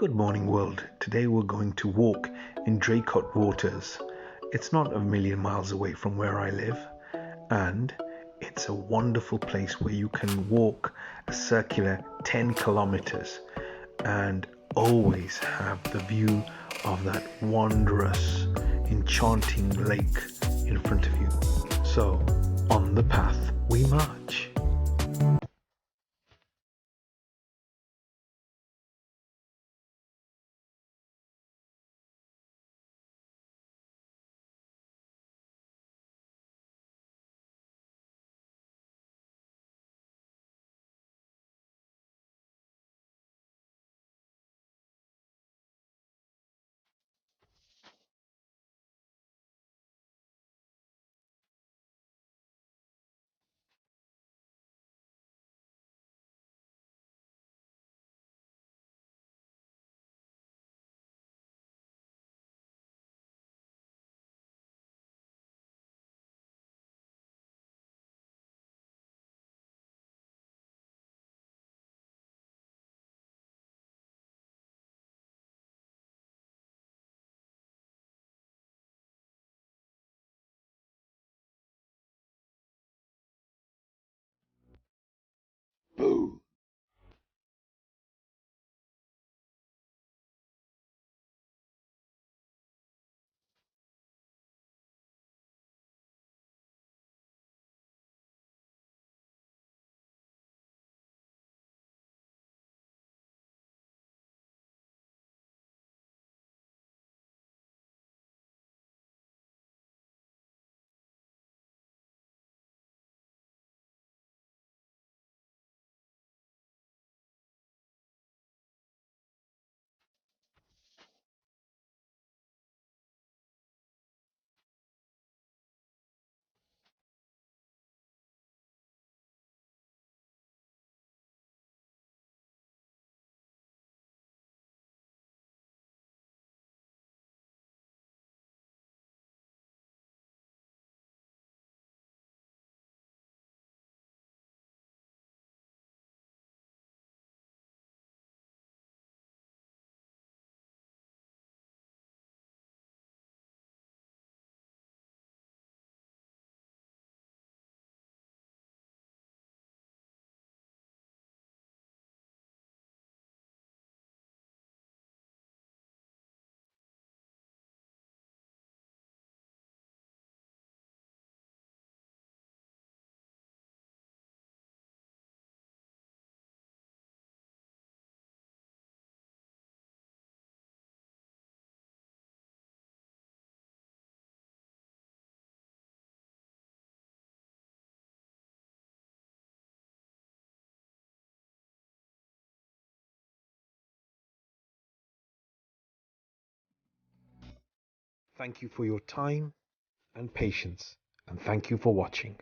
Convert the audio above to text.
Good morning, world. Today we're going to walk in Draycote waters. It's not a million miles away from where I live, and it's a wonderful place where you can walk a circular 10 kilometers and always have the view of that wondrous, enchanting lake in front of you. So, on the path we march. Boo! Thank you for your time and patience, and thank you for watching.